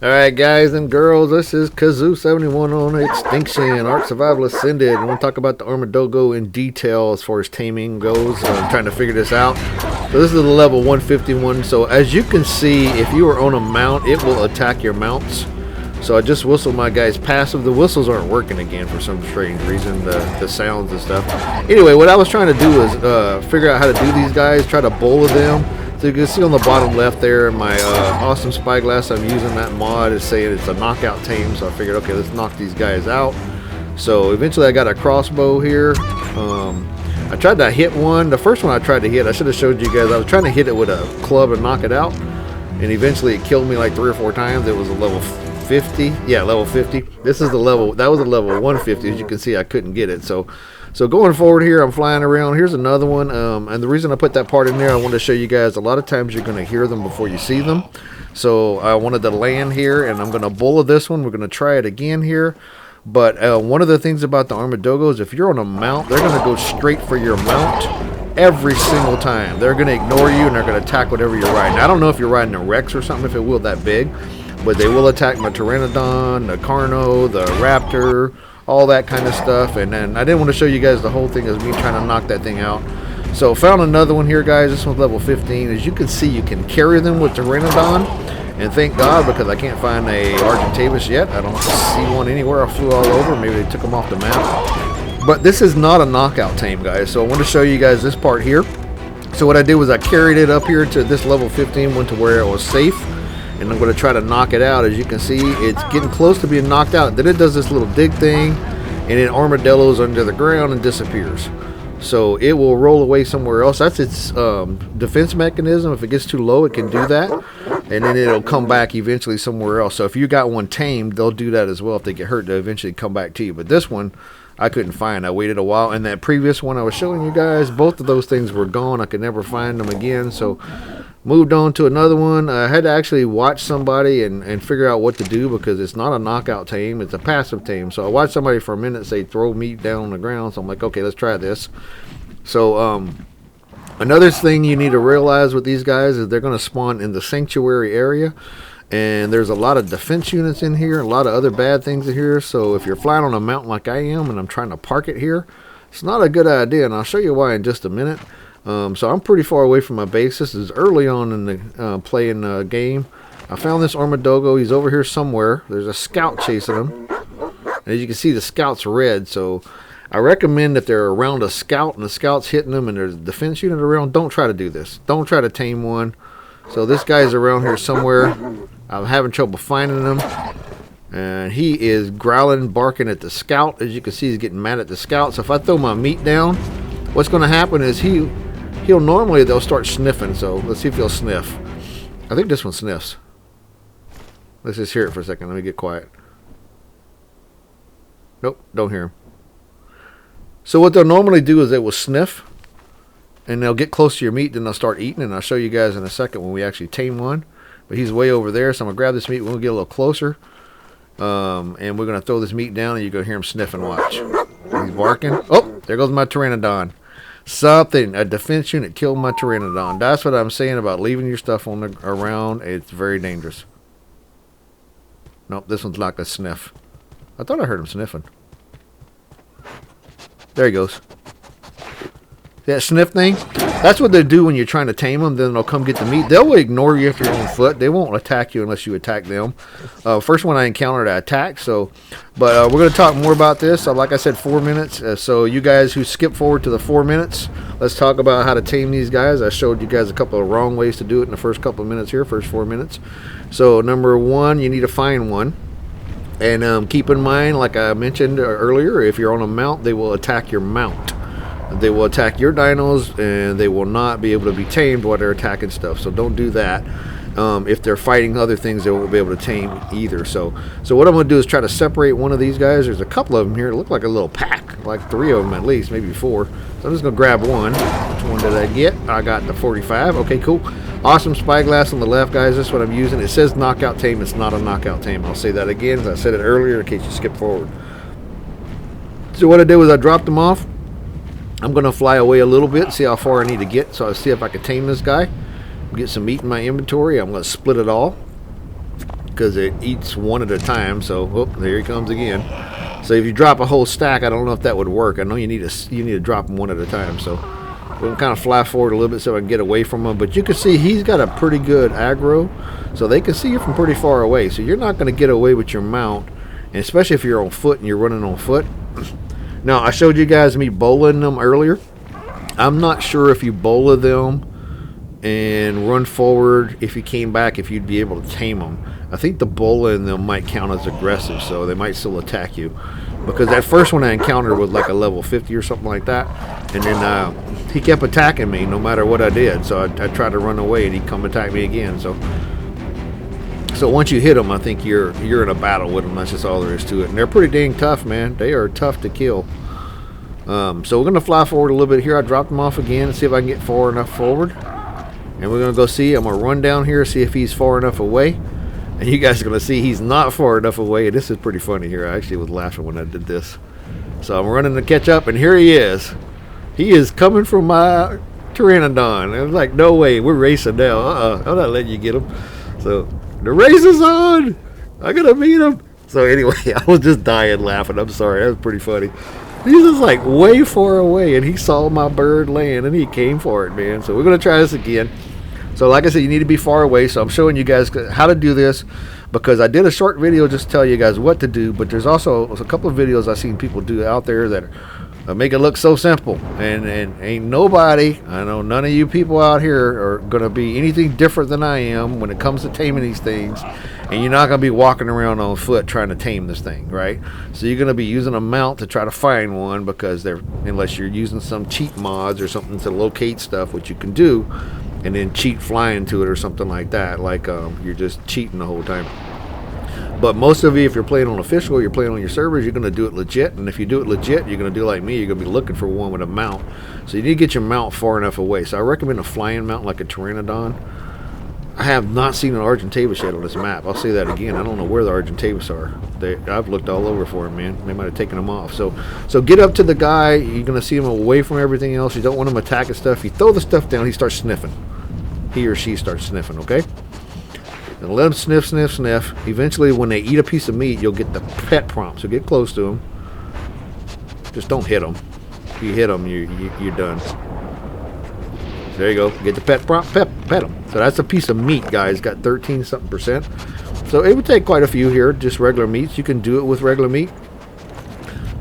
Alright guys and girls, this is Kazoo71 on Extinction, Ark Survival Ascended, and we'll talk about the Armadoggo in detail as far as taming goes. I'm trying to figure this out. So this is the level 151, so as you can see, if you are on a mount, it will attack your mounts. So I just whistled my guys passive. The whistles aren't working again for some strange reason, the sounds and stuff. Anyway, what I was trying to do is figure out how to do these guys, try to bowl them. So you can see on the bottom left there, my awesome spyglass, I'm using that mod, is saying it's a knockout tame, so I figured, okay, let's knock these guys out. So eventually I got a crossbow here. I tried to hit one. The first one I tried to hit, I should have showed you guys, I was trying to hit it with a club and knock it out, and eventually it killed me like 3 or 4 times. It was a level 50. Yeah, level 50. This is the level, that was a level 150. As you can see, I couldn't get it. So going forward here, I'm flying around. Here's another one, and the reason I put that part in there, I wanted to show you guys, a lot of times you're going to hear them before you see them. So I wanted to land here, and I'm going to bullet this one. We're going to try it again here. But one of the things about the Armadoggo is if you're on a mount, they're going to go straight for your mount every single time. They're going to ignore you, and they're going to attack whatever you're riding. I don't know if you're riding a Rex or something, if it will that big, but they will attack my Pteranodon, the Carno, the Raptor, all that kind of stuff. And then I didn't want to show you guys the whole thing as me trying to knock that thing out. So found another one here, guys. This one's level 15. As you can see, you can carry them with Pteranodon, and thank God, because I can't find a Argentavis yet. I don't see one anywhere. I flew all over. Maybe they took them off the map. But this is not a knockout tame, guys. So I want to show you guys this part here. So what I did was I carried it up here to this level 15, went to where it was safe, and I'm going to try to knock it out. As you can see, it's getting close to being knocked out. Then it does this little dig thing, and it armadillos under the ground and disappears. So it will roll away somewhere else. That's its defense mechanism. If it gets too low, it can do that, and then it'll come back eventually somewhere else. So if you got one tamed, they'll do that as well. If they get hurt, they'll eventually come back to you. But this one, I couldn't find. I waited a while, and that previous one I was showing you guys, both of those things were gone. I could never find them again. So moved on to another one. I had to actually watch somebody and figure out what to do, because it's not a knockout tame, it's a passive tame. So I watched somebody for a minute say throw meat down on the ground. So I'm like, okay, let's try this. So another thing you need to realize with these guys is they're going to spawn in the sanctuary area, and there's a lot of defense units in here, a lot of other bad things in here. So if you're flying on a mountain like I am and I'm trying to park it here, it's not a good idea, and I'll show you why in just a minute. So I'm pretty far away from my base. This is early on in the playing game. I found this Armadoggo. He's over here somewhere. There's a scout chasing him. As you can see, the scout's red. So I recommend if they're around a scout and the scout's hitting them and there's a defense unit around, don't try to do this. Don't try to tame one. So this guy's around here somewhere. I'm having trouble finding him. And he is growling, barking at the scout. As you can see, he's getting mad at the scout. So if I throw my meat down, what's going to happen is they'll start sniffing. So let's see if he'll sniff. I think this one sniffs. Let's just hear it for a second. Let me get quiet. Nope, don't hear him. So what they'll normally do is they will sniff, and they'll get close to your meat, then they'll start eating. And I'll show you guys in a second when we actually tame one. But he's way over there, so I'm going to grab this meat. We'll get a little closer. And we're going to throw this meat down, and you're going to hear him sniffing. Watch. He's barking. Oh, there goes my Pteranodon. A defense unit killed my Pteranodon. That's what I'm saying about leaving your stuff on around. It's very dangerous. Nope, this one's like a sniff. I thought I heard him sniffing. There he goes. That sniff thing, that's what they do when you're trying to tame them. Then they'll come get the meat. They'll ignore you if you're on foot. They won't attack you unless you attack them. First one I encountered, I attacked. But we're going to talk more about this. Like I said, 4 minutes. So you guys who skip forward to the 4 minutes, let's talk about how to tame these guys. I showed you guys a couple of wrong ways to do it in the first couple of minutes here, first 4 minutes. So number one, you need to find one. And keep in mind, like I mentioned earlier, if you're on a mount, they will attack your mount. They will attack your dinos, and they will not be able to be tamed while they're attacking stuff. So don't do that. If they're fighting other things, they won't be able to tame either. So what I'm going to do is try to separate one of these guys. There's a couple of them here. It look like a little pack, like 3 of them at least, maybe 4. So I'm just going to grab one. Which one did I get? I got the 45. Okay, cool. Awesome spyglass on the left, guys. This is what I'm using. It says knockout tame. It's not a knockout tame. I'll say that again, as I said it earlier, in case you skip forward. So what I did was I dropped them off. I'm going to fly away a little bit, see how far I need to get. So I'll see if I can tame this guy. Get some meat in my inventory. I'm going to split it all. because it eats one at a time. So, whoop, there he comes again. So if you drop a whole stack, I don't know if that would work. I know you need to drop them one at a time. So we'll kind of fly forward a little bit so I can get away from him. But you can see he's got a pretty good aggro, so they can see you from pretty far away. So you're not going to get away with your mount, and especially if you're on foot and you're running on foot. Now, I showed you guys me bowling them earlier. I'm not sure if you bola them and run forward, if you came back, if you'd be able to tame them. I think the bola in them might count as aggressive, so they might still attack you. Because that first one I encountered was like a level 50 or something like that. And then he kept attacking me no matter what I did. So I tried to run away and he'd come attack me again. So once you hit them, I think you're in a battle with them. That's just all there is to it. And they're pretty dang tough, man. They are tough to kill. So we're going to fly forward a little bit here. I dropped him off again and see if I can get far enough forward. And we're going to go see. I'm going to run down here, see if he's far enough away. And you guys are going to see he's not far enough away. And this is pretty funny here. I actually was laughing when I did this. So I'm running to catch up, and here he is. He is coming from my Pteranodon. I was like, no way, we're racing now. I'm not letting you get him. So the race is on. I got to beat him. So anyway, I was just dying laughing. I'm sorry. That was pretty funny. He's just like way far away, and he saw my bird land, and he came for it, man. So we're going to try this again. So like I said, you need to be far away. So I'm showing you guys how to do this, because I did a short video just to tell you guys what to do. But there's also a couple of videos I've seen people do out there that make it look so simple. And ain't nobody, I know none of you people out here are going to be anything different than I am when it comes to taming these things. And you're not going to be walking around on foot trying to tame this thing, right? So you're going to be using a mount to try to find one, because unless you're using some cheat mods or something to locate stuff, which you can do, and then cheat flying to it or something like that, like you're just cheating the whole time. But most of you, if you're playing on official, you're playing on your servers, you're going to do it legit. And if you do it legit, you're going to do like me, you're going to be looking for one with a mount. So you need to get your mount far enough away. So I recommend a flying mount like a Pteranodon. I have not seen an Argentavis yet on this map. I'll say that again. I don't know where the Argentavis are. I've looked all over for them, man. They might have taken them off. So get up to the guy. You're going to see him away from everything else. You don't want him attacking stuff. You throw the stuff down, he starts sniffing. He or she starts sniffing, okay? And let them sniff, sniff, sniff. Eventually, when they eat a piece of meat, you'll get the pet prompt. So get close to them. Just don't hit them. If you hit them, you're done. So there you go. Get the pet prompt, pet them. So that's a piece of meat, guys. Got 13-something%. So it would take quite a few here, just regular meats. You can do it with regular meat.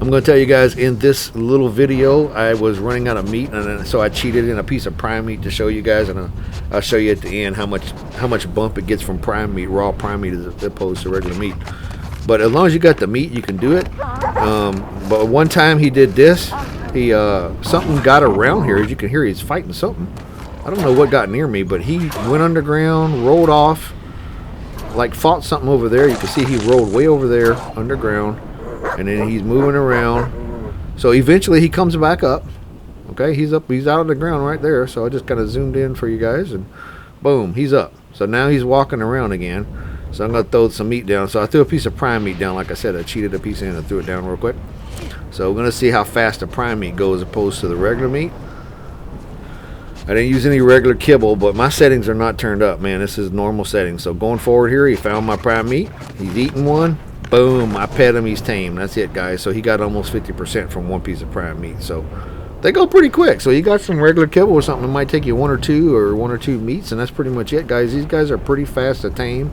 I'm going to tell you guys, in this little video, I was running out of meat, and so I cheated in a piece of prime meat to show you guys, and I'll show you at the end how much bump it gets from prime meat, raw prime meat, as opposed to regular meat. But as long as you got the meat, you can do it. But one time he did this. Something got around here. As you can hear, he's fighting something. I don't know what got near me, but he went underground, rolled off, like fought something over there. You can see he rolled way over there underground. And then he's moving around. So eventually he comes back up. Okay, he's up. He's out on the ground right there. So I just kind of zoomed in for you guys, and boom, he's up. So now he's walking around again. So I'm going to throw some meat down. So I threw a piece of prime meat down. Like I said, I cheated a piece in and threw it down real quick. So we're going to see how fast the prime meat goes as opposed to the regular meat. I didn't use any regular kibble, but my settings are not turned up, man. This is normal settings. So going forward here, he found my prime meat. He's eating one. Boom, I pet him, he's tame. That's it, guys. So he got almost 50% from one piece of prime meat. So they go pretty quick. So you got some regular kibble or something, it might take you one or two meats, and that's pretty much it, guys. These guys are pretty fast to tame,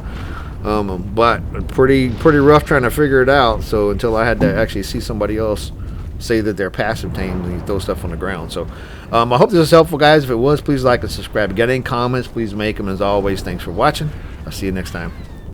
but pretty rough trying to figure it out. So until I had to actually see somebody else say that they're passive tamed and you throw stuff on the ground. So I hope this was helpful, guys. If it was, please like and subscribe. If you got any comments, please make them. As always, thanks for watching. I'll see you next time.